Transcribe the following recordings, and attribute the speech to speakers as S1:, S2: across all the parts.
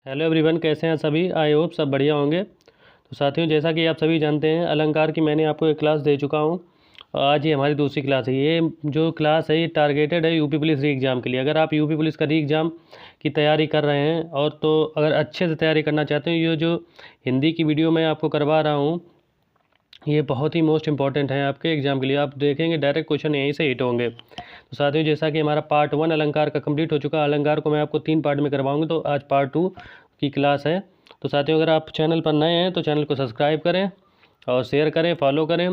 S1: Hello everyone, कैसे हैं सभी। आई होप सब बढ़िया होंगे। तो साथियों, जैसा कि आप सभी जानते हैं, अलंकार की मैंने आपको एक क्लास दे चुका हूं और आज ये हमारी दूसरी क्लास है। ये जो क्लास है ये टारगेटेड है यूपी पुलिस री एग्ज़ाम के लिए। अगर आप यूपी पुलिस का री एग्ज़ाम की तैयारी कर रहे हैं और तो अगर अच्छे से तैयारी करना चाहते हैं, ये जो हिंदी की वीडियो मैं आपको करवा रहा हूँ ये बहुत ही मोस्ट इंपॉर्टेंट है आपके एग्ज़ाम के लिए। आप देखेंगे डायरेक्ट क्वेश्चन यहीं से हिट होंगे। तो साथियों, जैसा कि हमारा पार्ट 1 अलंकार का कंप्लीट हो चुका, अलंकार को मैं आपको 3 पार्ट में करवाऊंगा, तो आज पार्ट 2 की क्लास है। तो साथियों, अगर आप चैनल पर नए हैं तो चैनल को सब्सक्राइब करें और शेयर करें, फॉलो करें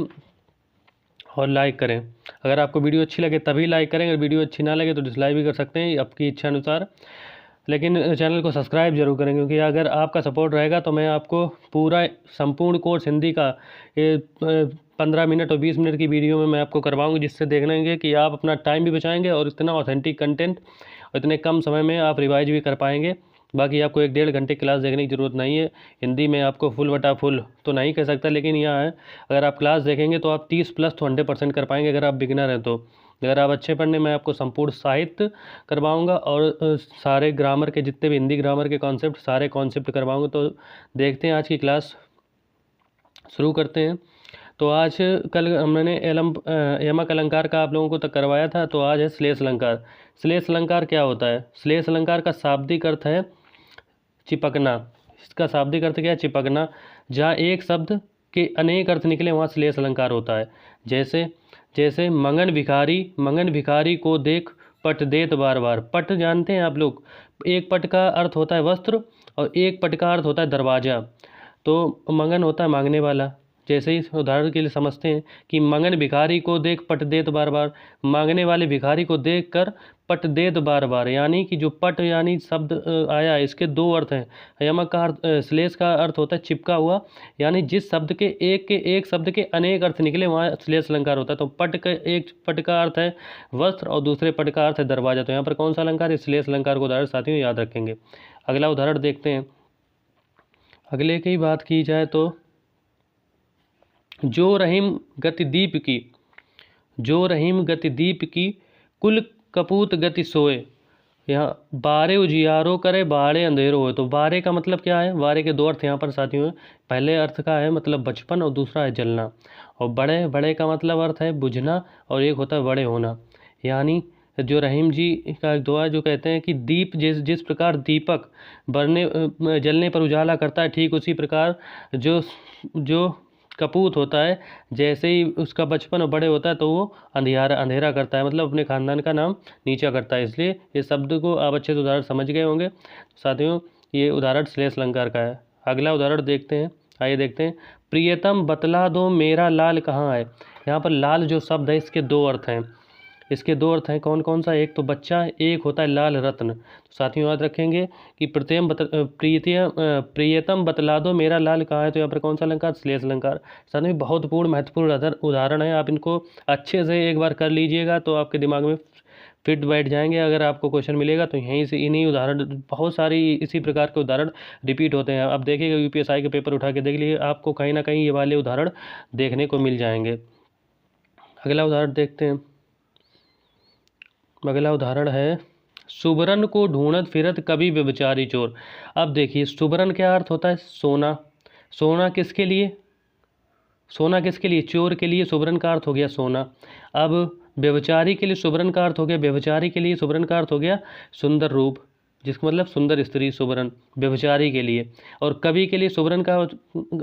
S1: और लाइक करें। अगर आपको वीडियो अच्छी लगे तभी लाइक करें, अगर वीडियो अच्छी ना लगे तो डिसलाइक भी कर सकते हैं, आपकी इच्छा अनुसार। लेकिन चैनल को सब्सक्राइब जरूर करें, क्योंकि अगर आपका सपोर्ट रहेगा तो मैं आपको पूरा संपूर्ण कोर्स हिंदी का ये 15 मिनट और 20 मिनट की वीडियो में मैं आपको करवाऊंगी, जिससे देखनेंगे कि आप अपना टाइम भी बचाएंगे और इतना ऑथेंटिक कंटेंट और इतने कम समय में आप रिवाइज भी कर पाएंगे। बाकी आपको 1-1.5 घंटे क्लास देखने की ज़रूरत नहीं है। हिंदी में आपको फुल बटा फुल तो नहीं कह सकता, लेकिन यहाँ है, अगर आप क्लास देखेंगे तो आप 30+ तो 100% कर पाएंगे अगर आप बिगिनर हैं तो। अगर आप अच्छे पढ़ने, मैं आपको संपूर्ण साहित्य करवाऊंगा और सारे ग्रामर के जितने भी हिंदी ग्रामर के कॉन्सेप्ट, सारे कॉन्सेप्ट करवाऊंगा। तो देखते हैं आज की क्लास, शुरू करते हैं। तो आज कल हमने यमक अलंकार का आप लोगों को तक करवाया था, तो आज है श्लेष अलंकार। श्लेष अलंकार क्या होता है? श्लेष अलंकार का शाब्दिक अर्थ है चिपकना। इसका शाब्दिक अर्थ क्या है? चिपकना। जहाँ एक शब्द के अनेक अर्थ निकले वहाँ श्लेष अलंकार होता है। जैसे जैसे मंगन भिखारी को देख पट देत बार बार। पट जानते हैं आप लोग? एक पट का अर्थ होता है वस्त्र और एक पट का अर्थ होता है दरवाज़ा। तो मंगन होता है मांगने वाला। जैसे ही उदाहरण के लिए समझते हैं कि मंगन भिखारी को देख पट देत बार बार, मांगने वाले भिखारी को देख कर पट देत बार बार। यानी कि जो पट यानी शब्द आया है, इसके दो अर्थ हैं। यमक का अर्थ, श्लेष का अर्थ होता है चिपका हुआ, यानी जिस शब्द के एक शब्द के अनेक अर्थ निकले वहाँ श्लेष अलंकार होता है। तो एक पट का अर्थ है वस्त्र और दूसरे पट का अर्थ है दरवाजा। तो यहाँ पर कौन सा अलंकार है? श्लेष अलंकार को उदाहरण साथियों याद रखेंगे। अगला उदाहरण देखते हैं। अगले की बात की जाए तो जो रहीम गति दीप की कुल कपूत गति सोए। यहाँ बारे उजियारो करे बाड़े अंधेरो हो। तो बारे का मतलब क्या है? बारे के दो अर्थ यहाँ पर साथियों हैं। पहले अर्थ का है मतलब बचपन और दूसरा है जलना। और बड़े का मतलब अर्थ है बुझना और एक होता है बड़े होना। यानी जो रहीम जी का एक दुआ जो कहते हैं कि दीप जिस प्रकार दीपक जलने पर उजाला करता है, ठीक उसी प्रकार जो जो कपूत होता है, जैसे ही उसका बचपन और बड़े होता है तो वो अंधेरा करता है, मतलब अपने खानदान का नाम नीचा करता है। इसलिए इस शब्द को आप अच्छे से उदाहरण समझ गए होंगे साथियों। ये उदाहरण श्लेष अलंकार का है। अगला उदाहरण देखते हैं। आइए देखते हैं। प्रियतम बतला दो मेरा लाल कहाँ है। यहाँ पर लाल जो शब्द है इसके दो अर्थ हैं। कौन कौन सा? एक तो बच्चा, एक होता है लाल रत्न। तो साथियों याद रखेंगे कि प्रियतम बतला दो मेरा लाल कहाँ है। तो यहाँ पर कौन सा अलंकार? श्लेष अलंकार। साथियों बहुत महत्वपूर्ण उदाहरण है, आप इनको अच्छे से एक बार कर लीजिएगा तो आपके दिमाग में फिट बैठ जाएंगे। अगर आपको क्वेश्चन मिलेगा तो यहीं से इन्हीं उदाहरण, बहुत सारी इसी प्रकार के उदाहरण रिपीट होते हैं। अब देखिएगा यूपीएसआई के पेपर उठा के देख लीजिए, आपको कहीं ना कहीं ये वाले उदाहरण देखने को मिल जाएंगे। अगला उदाहरण देखते हैं। अगला उदाहरण है सुबरन को ढूंढत फिरत कभी व्यभिचारी चोर। अब देखिए सुबरन क्या अर्थ होता है? सोना। सोना किसके लिए? चोर के लिए सुबरन का अर्थ हो गया सोना। अब व्यभिचारी के लिए सुबरन का अर्थ हो गया सुंदर रूप, जिसका मतलब सुंदर स्त्री सुबरन, व्यभिचारी के लिए। और कवि के लिए सुबरन का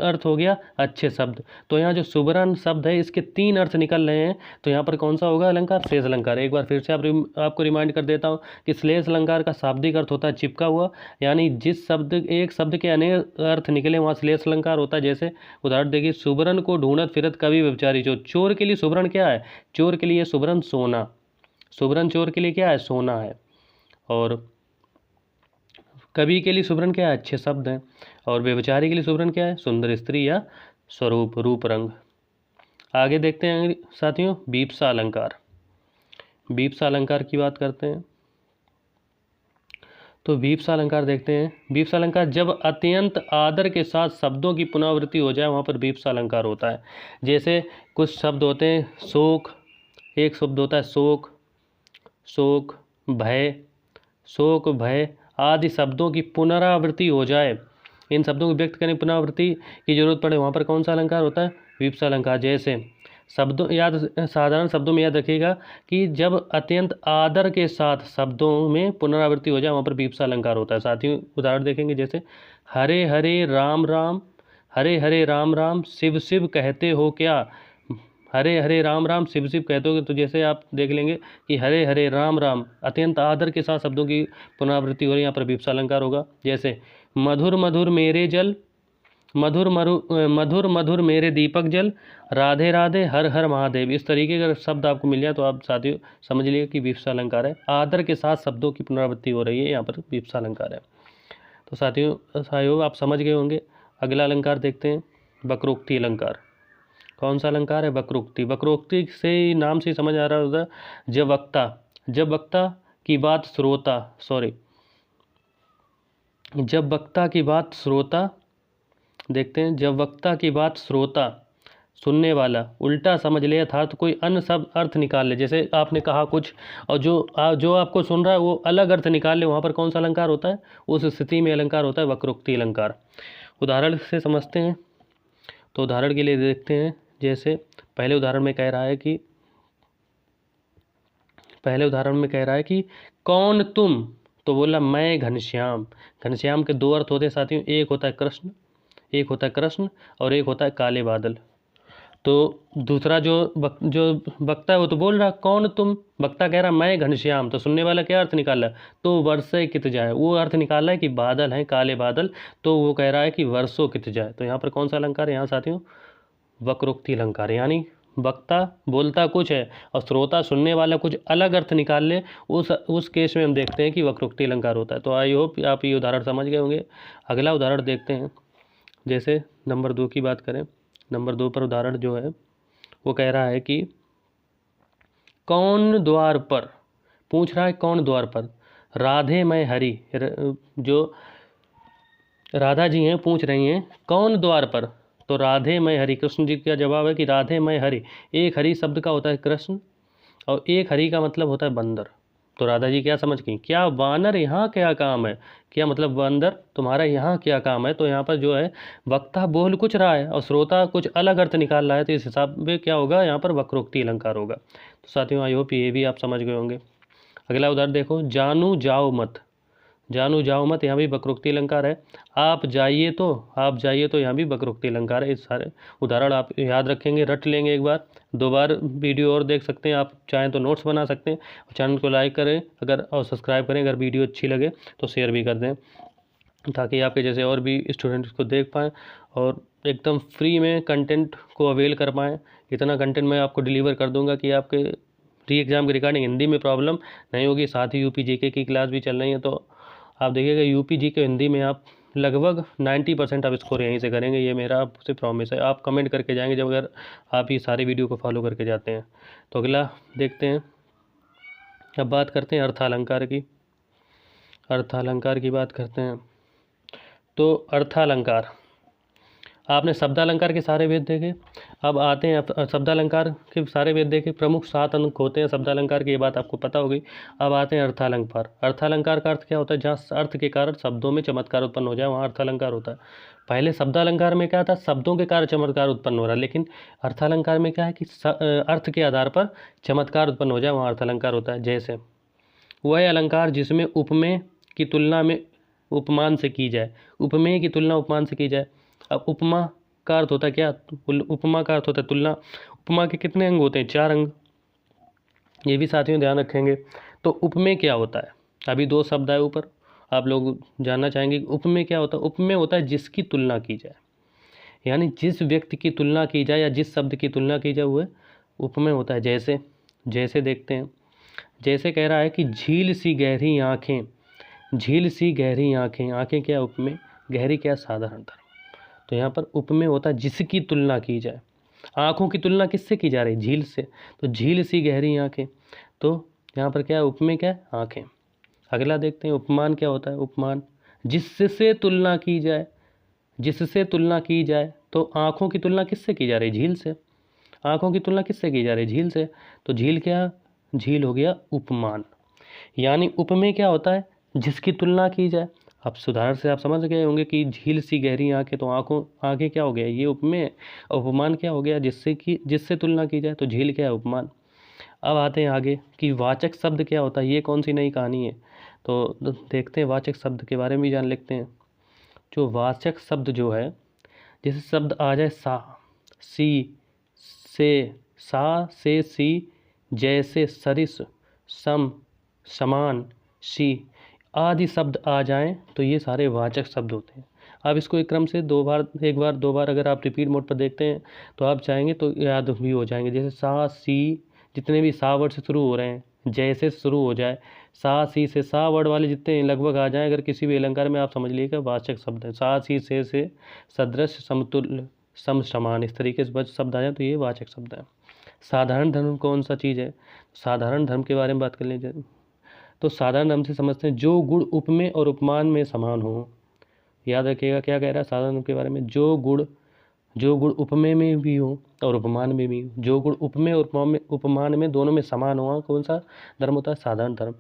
S1: अर्थ हो गया अच्छे शब्द। तो यहाँ जो सुबरन शब्द है इसके 3 अर्थ निकल रहे हैं। तो यहाँ पर कौन सा होगा अलंकार? श्लेष अलंकार। एक बार फिर से आपको रिमाइंड कर देता हूँ कि श्लेष अलंकार का शाब्दिक अर्थ होता है चिपका हुआ, यानी जिस एक शब्द के अनेक अर्थ निकले वहाँ श्लेष अलंकार होता है। जैसे उदाहरण देखिए, सुबरन को ढूंढत फिरत कवि व्यभिचारी चोर। चोर के लिए सुबरन क्या है? चोर के लिए सुबरन सोना। सुबरन चोर के लिए क्या है? सोना है। और कवि के लिए सुबरन क्या है? अच्छे शब्द हैं। और व्यभिचारी के लिए सुबरन क्या है? सुंदर स्त्री या स्वरूप, रूप, रंग। आगे देखते हैं साथियों, बीप्सा अलंकार। बीप्सा अलंकार की बात करते हैं। तो बीप्सा अलंकार देखते हैं। बीप्सा अलंकार जब अत्यंत आदर के साथ शब्दों की पुनरावृत्ति हो जाए वहाँ पर बीप्सा अलंकार होता है। जैसे कुछ शब्द होते हैं शोक, एक शब्द होता है शोक, भय, आदि शब्दों की पुनरावृत्ति हो जाए, इन शब्दों को व्यक्त करने पुनरावृत्ति की जरूरत पड़े, वहाँ पर कौन सा अलंकार होता है? विपसा अलंकार। जैसे शब्दों साधारण शब्दों में याद रखिएगा कि जब अत्यंत आदर के साथ शब्दों में पुनरावृत्ति हो जाए वहाँ पर विपसा अलंकार होता है। साथियों उदाहरण देखेंगे, जैसे हरे हरे राम राम, हरे हरे राम राम शिव शिव कहते हो क्या, हरे हरे राम राम शिव शिव कहते हो। तो जैसे आप देख लेंगे कि हरे हरे राम राम अत्यंत आदर के साथ शब्दों की पुनरावृत्ति हो रही है, यहाँ पर विपसा अलंकार होगा। जैसे मधुर मधुर मेरे जल, मधुर मधुर मधुर मेरे दीपक जल, राधे राधे हर हर महादेव। इस तरीके का शब्द आपको मिल जाए तो आप साथियों समझ लीजिए कि विपसा अलंकार है। आदर के साथ शब्दों की पुनरावृत्ति हो रही है, यहाँ पर विपसा अलंकार है। तो साथियों सहयोग आप समझ गए होंगे। अगला अलंकार देखते हैं, वक्रोक्ति अलंकार। कौन सा अलंकार है? वक्रोक्ति। वक्रोक्ति से नाम से समझ आ रहा होता है जब वक्ता, जब वक्ता की बात श्रोता, जब वक्ता की बात श्रोता, देखते हैं, जब वक्ता की बात श्रोता सुनने वाला उल्टा समझ ले अर्थात कोई अन्य सब अर्थ निकाल ले। जैसे आपने कहा कुछ और जो आपको सुन रहा है वो अलग अर्थ निकाल ले, वहाँ पर कौन सा अलंकार होता है? उस स्थिति में अलंकार होता है वक्रोक्ति अलंकार। उदाहरण से समझते हैं। तो उदाहरण के लिए देखते हैं, जैसे पहले उदाहरण में कह रहा है कि कौन तुम, तो बोला मैं घनश्याम। घनश्याम के दो अर्थ होते हैं साथियों, एक होता है कृष्ण, एक होता है कृष्ण और एक होता है काले बादल। तो दूसरा जो वक्ता है वो तो बोल रहा कौन तुम, वक्ता कह रहा मैं घनश्याम, तो सुनने वाला क्या अर्थ निकाल रहा है? तो वर्षे कित जाए, वो अर्थ निकाल रहा है कि बादल हैं काले बादल, तो वो कह रहा है कि वर्षों कित जाए। तो यहाँ पर कौन सा अलंकार है? यहाँ साथियों वक्रोक्ति अलंकार। यानी वक्ता बोलता कुछ है और श्रोता सुनने वाला कुछ अलग अर्थ निकाल ले, उस केस में हम देखते हैं कि वक्रोक्ति अलंकार होता है। तो आई होप आप ये उदाहरण समझ गए होंगे। अगला उदाहरण देखते हैं, जैसे नंबर 2 की बात करें। नंबर 2 पर उदाहरण जो है वो कह रहा है कि कौन द्वार पर, पूछ रहा है कौन द्वार पर, राधे मैं हरि, जो राधा जी हैं पूछ रही हैं कौन द्वार पर, तो राधे मैं हरि। कृष्ण जी का जवाब है कि राधे मैं हरि। एक हरि शब्द का होता है कृष्ण और एक हरि का मतलब होता है बंदर। तो राधा जी क्या समझ गई, क्या वानर यहाँ क्या काम है, क्या मतलब बंदर तुम्हारा यहाँ क्या काम है। तो यहाँ पर जो है वक्ता बोल कुछ रहा है और श्रोता कुछ अलग अर्थ निकाल रहा है, तो इस हिसाब में क्या होगा? यहाँ पर वक्रोक्ति अलंकार होगा। तो साथियों आई होप ये भी आप समझ गए होंगे। अगला उदाहरण देखो, जानू जाओ मत, जानू जाओ मत, यहाँ भी वक्रोक्ति अलंकार है। आप जाइए तो यहाँ भी वक्रोक्ति अलंकार है। इस सारे उदाहरण आप याद रखेंगे, रट लेंगे, एक बार 2 बार वीडियो और देख सकते हैं। आप चाहें तो नोट्स बना सकते हैं। चैनल को लाइक करें अगर और सब्सक्राइब करें, अगर वीडियो अच्छी लगे तो शेयर भी कर दें, ताकि आपके जैसे और भी स्टूडेंट इसको देख पाएँ और एकदम फ्री में कंटेंट को अवेल कर पाएँ। इतना कंटेंट मैं आपको डिलीवर कर दूँगा कि आपके री एग्ज़ाम के रिगार्डिंग हिंदी में प्रॉब्लम नहीं होगी। साथ ही यूपी जीके की क्लास भी चल रही है, तो आप देखिएगा यूपी जीके हिंदी में आप लगभग 90% आप स्कोर यहीं से करेंगे, ये मेरा आपसे प्रॉमिस है। आप कमेंट करके जाएंगे जब अगर आप ये सारी वीडियो को फॉलो करके जाते हैं। तो अगला देखते हैं, अब बात करते हैं अर्थालंकार की। अर्थालंकार की बात करते हैं। तो अर्थालंकार, आपने शब्दालंकार के सारे वेद देखे, अब आते हैं शब्दालंकार के सारे वेद देखे। प्रमुख 7 अंक होते हैं शब्दालंकार की, ये बात आपको पता होगी। अब आते हैं अर्थालंकार। अर्थालंकार का अर्थ क्या होता है? जहाँ अर्थ के कारण शब्दों में चमत्कार उत्पन्न हो जाए वहाँ अर्थालंकार होता है। पहले शब्दालंकार में क्या था? शब्दों के कारण चमत्कार उत्पन्न हो रहा है, लेकिन अर्थालंकार में क्या है कि अर्थ के आधार पर चमत्कार उत्पन्न हो जाए वहाँ अर्थालंकार होता है। जैसे वह अलंकार जिसमें उपमेय की तुलना में उपमान से की जाए, उपमेय की तुलना उपमान से की जाए। अब उपमा का अर्थ होता है क्या? उपमा का अर्थ होता है तुलना। उपमा के कितने अंग होते हैं? 4 अंग, ये भी साथियों ध्यान रखेंगे। तो उपमेय क्या होता है? अभी 2 शब्द आए ऊपर, आप लोग जानना चाहेंगे उपमेय क्या होता है। उपमेय होता है जिसकी तुलना की जाए, यानी जिस व्यक्ति की तुलना की जाए या जिस शब्द की तुलना की जाए वह उपमेय होता है। जैसे देखते हैं, जैसे कह रहा है कि झील सी गहरी आँखें, झील सी गहरी आँखें, आँखें क्या उपमेय, गहरी क्या साधारण धर्म। तो यहाँ पर उपमेय होता है जिसकी तुलना की जाए। आँखों की तुलना किससे की जा रही? झील से, तो झील सी गहरी आँखें, तो यहाँ पर क्या है? उपमेय क्या है? आँखें। अगला देखते हैं, उपमान क्या होता है? उपमान जिससे तुलना की जाए, जिससे तुलना की जाए। तो आँखों की तुलना किससे की जा रही? झील से। आँखों की तुलना किससे की जा रही? झील से। तो झील क्या? झील हो गया उपमान। यानी उपमेय क्या होता है? जिसकी तुलना की जाए। अब सुधार से आप समझ गए होंगे कि झील सी गहरी आंखें, तो आंखें क्या हो गया, ये उपमेय। उपमान क्या हो गया, जिससे तुलना की जाए, तो झील क्या है, उपमान। अब आते हैं आगे कि वाचक शब्द क्या होता है, ये कौन सी नई कहानी है। तो देखते हैं वाचक शब्द के बारे में भी जान लेते हैं। जो वाचक शब्द जो है, जैसे शब्द आ जाए सा, सी, से, सा से सी, जैसे, सरिस, सम, समान, सी आदि शब्द आ जाएं तो ये सारे वाचक शब्द होते हैं। आप इसको एक क्रम से एक बार दो बार अगर आप रिपीट मोड पर देखते हैं तो आप चाहेंगे तो याद भी हो जाएंगे। जैसे सा, सी, जितने भी सा वर्ड से शुरू हो रहे हैं, जैसे शुरू हो जाए, सा, सी से सा वर्ड वाले जितने लगभग आ जाएं, अगर किसी भी अलंकार में आप समझ लीजिएगा वाचक शब्द है। सा, सी, से, सदृश, समतुल्य, सम, समान, इस तरीके से शब्द आ जाए तो ये वाचक शब्द है। साधारण धर्म कौन सा चीज़ है, साधारण धर्म के बारे में बात कर लीजिए। तो साधारण धर्म से समझते हैं जो गुण उपमेय और उपमान में समान हो। याद रखिएगा क्या कह रहा है साधारण धर्म के बारे में, जो गुण उपमेय में भी हो और उपमान में भी हो, जो गुण उपमेय और उपमान में दोनों में समान हो, कौन सा धर्म होता है, साधारण धर्म।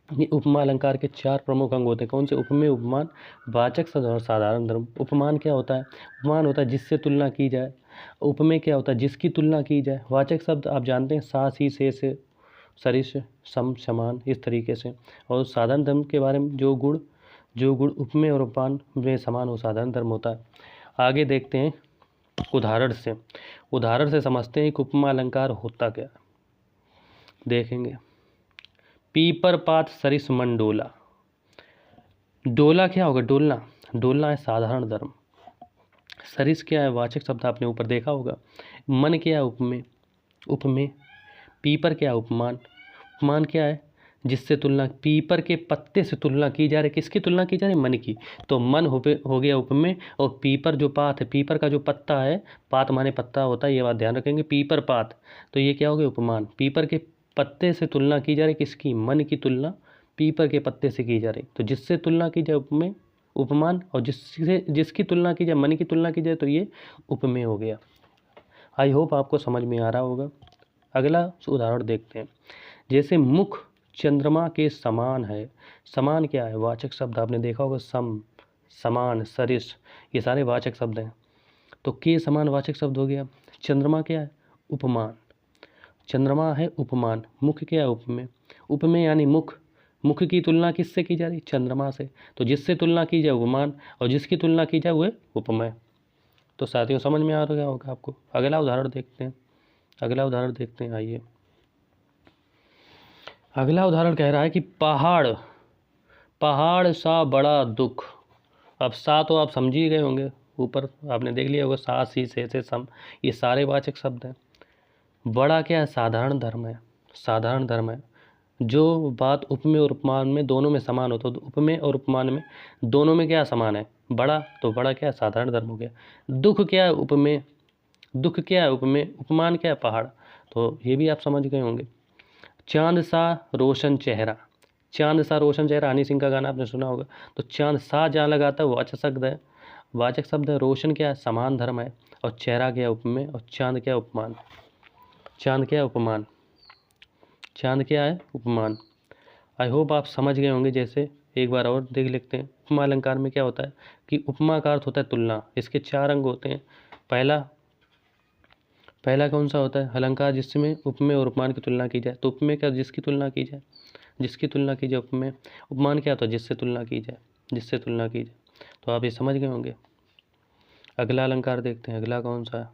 S1: ये उपमा अलंकार के 4 प्रमुख अंग होते हैं, कौन से, उपमेय, उपमान, वाचक शब्द और साधारण धर्म। उपमान क्या होता है, उपमान होता है जिससे तुलना की जाए। उपमेय क्या होता है, जिसकी तुलना की जाए। वाचक शब्द आप जानते हैं सा, सी, से, सरिस, सम, समान, इस तरीके से। और साधारण धर्म के बारे में जो गुण उपमेय और उपमान में समान हो, साधारण धर्म होता है। आगे देखते हैं उदाहरण से समझते हैं कि उपमा अलंकार होता क्या है। देखेंगे, पीपर पात सरिस मन डोला। डोला क्या होगा, डोलना है साधारण धर्म। सरिस क्या है, वाचक शब्द आपने ऊपर देखा होगा। मन क्या है, उपमेय। पीपर क्या है, उपमान क्या है, जिससे तुलना, पीपर के पत्ते से तुलना की जा रही, किसकी तुलना की जा रही, मन की। तो मन हो गया उपमेय, और पीपर जो पात है, पीपर का जो पत्ता है, पात माने पत्ता होता है, ये बात ध्यान रखेंगे, पीपर पात, तो ये क्या हो गया, उपमान। पीपर के पत्ते से तुलना की जा रही, किसकी, मन की तुलना पीपर के पत्ते से की जा रही। तो जिससे तुलना की जाए उपमेय, उपमान, और जिसकी तुलना की जाए, मन की तुलना की जाए, तो ये उपमेय हो गया। आई होप आपको समझ में आ रहा होगा। अगला उदाहरण देखते हैं। जैसे मुख चंद्रमा के समान है। समान क्या है, वाचक शब्द आपने देखा होगा, सम, समान, सरिस, ये सारे वाचक शब्द हैं। तो के समान वाचक शब्द हो गया। चंद्रमा क्या है, उपमान। चंद्रमा है उपमान। मुख क्या है, उपमेय। उपमेय यानी मुख की तुलना किससे की जा रही, चंद्रमा से। तो जिससे तुलना की जाए उपमान, और जिसकी तुलना की जाए वह उपमेय। तो साथियों समझ में आ रहा होगा आपको। अगला उदाहरण देखते हैं। आइए, अगला उदाहरण कह रहा है कि पहाड़ सा बड़ा दुख। अब सा तो आप समझ ही गए होंगे, ऊपर आपने देख लिया होगा, सा, सी, से, सम, ये सारे वाचक शब्द हैं। बड़ा क्या है, साधारण धर्म है। जो बात उपमेय और उपमान में दोनों में समान हो, तो उपमेय और उपमान में दोनों में क्या समान है, बड़ा, तो बड़ा क्या है, साधारण धर्म हो गया। दुख क्या है, उपमेय। उपमान क्या है, पहाड़। तो ये भी आप समझ गए होंगे। चांद सा रोशन चेहरा। हनी सिंह का गाना आपने सुना होगा। तो चांद सा जहाँ लगाता है वो वाचक शब्द है। रोशन क्या है, समान धर्म है। और चेहरा क्या है, उपमेय। और चांद क्या है, उपमान। आई होप आप समझ गए होंगे। जैसे एक बार और देख लेते हैं। उपमा अलंकार में क्या होता है कि उपमा का अर्थ होता है तुलना। इसके 4 अंग होते हैं। पहला कौन सा होता है, अलंकार जिसमें उपमेय और उपमान की तुलना की जाए। तो उपमेय क्या, जिसकी तुलना की जाए उपमेय। उपमान क्या होता है, जिससे तुलना की जाए। तो आप ये समझ गए होंगे। अगला अलंकार देखते हैं, अगला कौन सा है।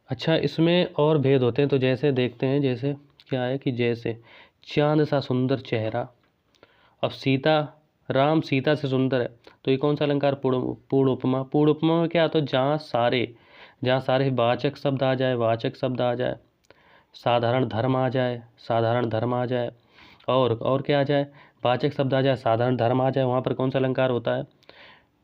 S1: अच्छा, इसमें और भेद होते हैं, तो जैसे देखते हैं। जैसे क्या है कि जैसे चांद सा सुंदर चेहरा। अब राम सीता से सुंदर है, तो ये कौन सा अलंकार, पूर्ण उपमा में क्या होता है, जहाँ सारे वाचक शब्द आ जाए, साधारण धर्म आ जाए, और क्या आ जाए, वाचक शब्द आ जाए, साधारण धर्म आ जाए, वहाँ पर कौन सा अलंकार होता है,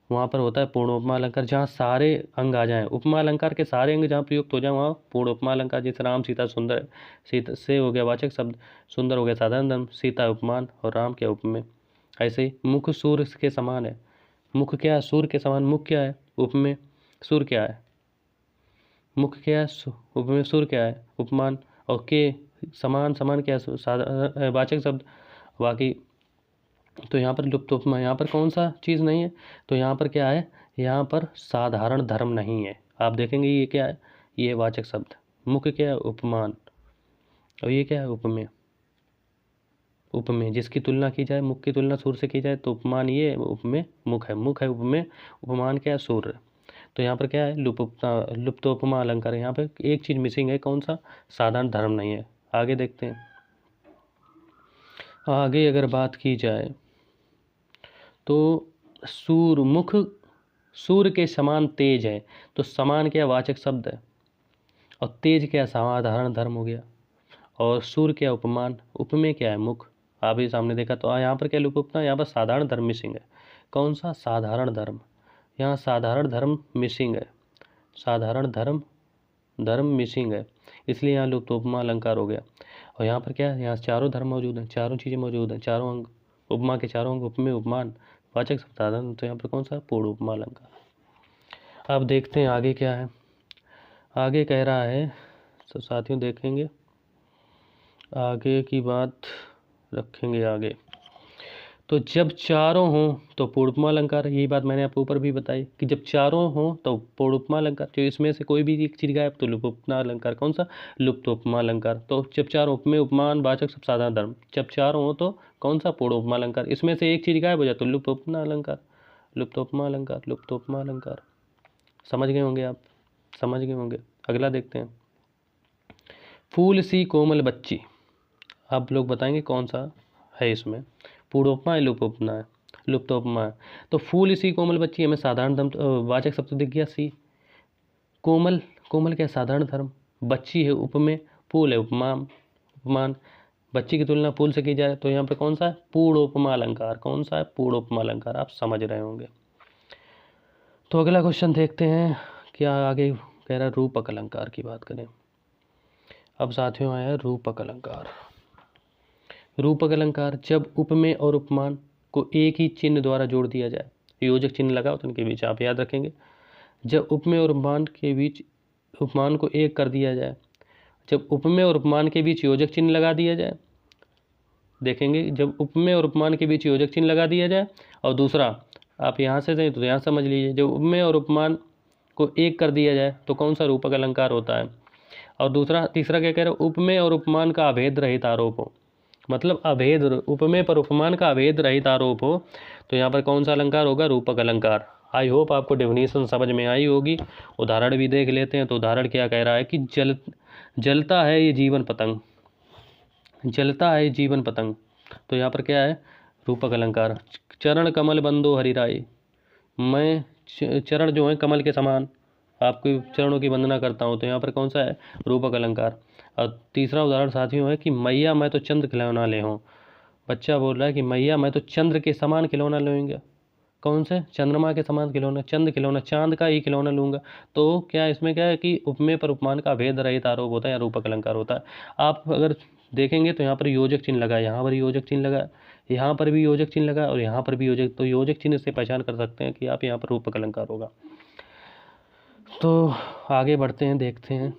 S1: वहाँ पर होता है पूर्ण उपमा अलंकार। जहाँ सारे अंग आ जाएं, उपमा अलंकार के सारे अंग जहाँ प्रयुक्त हो जाए, वहाँ पूर्ण उपमा अलंकार। जैसे राम सीता सुंदर, सीता से हो गया वाचक शब्द, सुंदर हो गया साधारण धर्म, सीता उपमान, और राम क्या, उपमेय। ऐसे ही मुख सूर्य के समान है। मुख क्या है, सूर्य के समान। मुख क्या है, उपमेय। सूर्य क्या है, मुख क्या है, उपमेय। सूर्य क्या है, उपमान। और के समान क्या है, वाचक शब्द। बाकी तो यहाँ पर लुप्त उपमा, यहाँ पर कौन सा चीज़ नहीं है, तो यहाँ पर क्या है, यहाँ पर साधारण धर्म नहीं है। आप देखेंगे ये क्या है, ये वाचक शब्द, मुख्य क्या है, उपमान, और ये क्या है, उपमेय। उपमेय जिसकी तुलना की जाए, मुख्य की तुलना सूर्य से की जाए तो उपमान ये, उपमेय मुख है, मुख है उपमेय, उपमान क्या है, सूर्य। तो यहाँ पर क्या है, लुप्त उपमा अलंकार। यहाँ पे एक चीज़ मिसिंग है, कौन सा, साधारण धर्म नहीं है। आगे देखते हैं। आगे अगर बात की जाए तो सूर्यमुख सूर्य के समान तेज है, तो समान क्या वाचक शब्द है, और तेज क्या साधारण धर्म हो गया, और सूर्य क्या उपमान, उपमेय क्या है मुख। आप ही सामने देखा, तो यहाँ पर क्या लुप्त, यहाँ पर साधारण धर्म मिसिंग है। कौन सा, साधारण धर्म, यहाँ साधारण धर्म मिसिंग है, साधारण धर्म मिसिंग है, इसलिए यहाँ लुप्त उपमा अलंकार हो गया। और यहाँ पर क्या है, यहाँ चारों धर्म मौजूद हैं, चारों चीज़ें मौजूद हैं, चारों अंग, उपमा के चारों अंग, उपमेय उपमान वाचक साधारण, तो यहाँ पर कौन सा, पूर्ण उपमा अलंकार। अब देखते हैं आगे क्या है। आगे कह रहा है, तो साथियों देखेंगे आगे की बात रखेंगे आगे। तो जब चारों हों तो पूर्णोपमा अलंकार, यही बात मैंने आपको ऊपर भी बताई कि जब चारों हों तो पूर्णोपमा अलंकार, जो इसमें से कोई भी एक चीज गायब तो लुप्तोपमा अलंकार। कौन सा, लुप्तोपमा अलंकार। तो जब चारों, उपमेय उपमान वाचक सब साधारण धर्म, जब चारों हो तो कौन सा, पूर्णोपमा अलंकार। इसमें से एक चीज गायब हो जाए तो लुप्तोपमा अलंकार, लुप्तोपमा अलंकार, लुप्तोपमा अलंकार। समझ गए होंगे आप, समझ गए होंगे। अगला देखते हैं, फूल सी कोमल बच्ची। आप लोग बताएंगे कौन सा है इसमें, पूर्णोपमा है, लुप्तोपमा है, लुप्तोपमा है। तो फूल सी कोमल बच्ची, हमें साधारण धर्म वाचक शब्द दिख गया सी। कोमल, कोमल क्या साधारण धर्म, बच्ची है उपमेय, फूल है उपमान, बच्ची की तुलना फूल से की जाए तो यहाँ पे कौन सा है, पूर्णोपमा अलंकार। कौन सा है, पूर्णोपमा अलंकार। आप समझ रहे होंगे। तो अगला क्वेश्चन देखते हैं क्या आगे कह रहा है, रूपक अलंकार की बात करें। अब साथियों आया रूपक अलंकार। रूपक अलंकार, जब उपमेय और उपमान को एक ही चिन्ह द्वारा जोड़ दिया जाए, योजक चिन्ह लगा तो उनके बीच, आप याद रखेंगे। जब उपमेय और उपमान के बीच, उपमान को एक कर दिया जाए, जब उपमेय और उपमान के बीच योजक चिन्ह लगा दिया जाए, देखेंगे जब उपमेय और उपमान के बीच योजक चिन्ह लगा दिया जाए, और दूसरा आप यहाँ से दें तो यहाँ समझ लीजिए, जब उपमेय और उपमान को एक कर दिया जाए तो कौन सा रूपक अलंकार होता है। और दूसरा, तीसरा क्या कह रहे हो, उपमेय और उपमान का अभेद रहित आरोप हो, मतलब अभेद, उपमेय पर उपमान का अभेद रहित आरोप हो, तो यहाँ पर कौन सा अलंकार होगा, रूपक अलंकार। आई होप आपको डेफिनेशन समझ में आई होगी। उदाहरण भी देख लेते हैं। तो उदाहरण क्या कह रहा है कि जलता है ये जीवन पतंग, जलता है जीवन पतंग, तो यहाँ पर क्या है, रूपक अलंकार। चरण कमल बंदो हरिराय, मैं चरण जो है कमल के समान, आपके चरणों की वंदना करता हूँ, तो यहाँ पर कौन सा है, रूपक अलंकार। और तीसरा उदाहरण साथियों है कि मैया मैं तो चंद्र खिलौना ले हूँ, बच्चा बोल रहा है कि मैया मैं तो चंद्र के समान खिलौना लूँगा। कौन से, चंद्रमा के समान खिलौना, चंद्र खिलौना, चांद का ही खिलौना लूँगा। तो क्या इसमें क्या है कि उपमेय पर उपमान का भेद रहित आरोप होता है या रूपक अलंकार होता है। आप अगर देखेंगे तो यहाँ पर योजक चिन्ह लगा, यहाँ पर योजक चिन्ह लगा, यहाँ पर भी योजक चिन्ह लगा, और यहाँ पर भी योजक, तो योजक चिन्ह से पहचान कर सकते हैं कि आप यहाँ पर रूपक अलंकार होगा। तो आगे बढ़ते हैं, देखते हैं।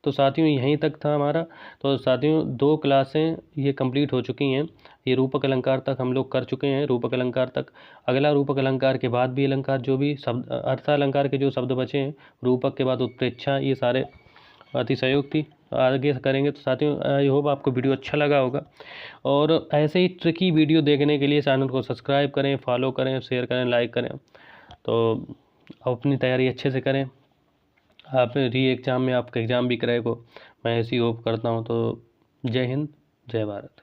S1: तो साथियों यहीं तक था हमारा। तो साथियों 2 क्लासें ये कंप्लीट हो चुकी हैं, ये रूपक अलंकार तक हम लोग कर चुके हैं, रूपक अलंकार तक। अगला रूपक अलंकार के बाद भी अलंकार, जो भी शब्द अर्थालंकार के जो शब्द बचे हैं, रूपक के बाद उत्प्रेक्षा, ये सारे अतिशयोक्ति आगे करेंगे। तो साथियों आई होप आपको वीडियो अच्छा लगा होगा, और ऐसे ही ट्रिकी वीडियो देखने के लिए चैनल को सब्सक्राइब करें, फॉलो करें, शेयर करें, लाइक करें। तो अपनी तैयारी अच्छे से करें। आप री एग्ज़ाम में आपका एग्ज़ाम भी क्रैक हो, मैं ऐसी होप करता हूँ। तो जय हिंद, जय भारत।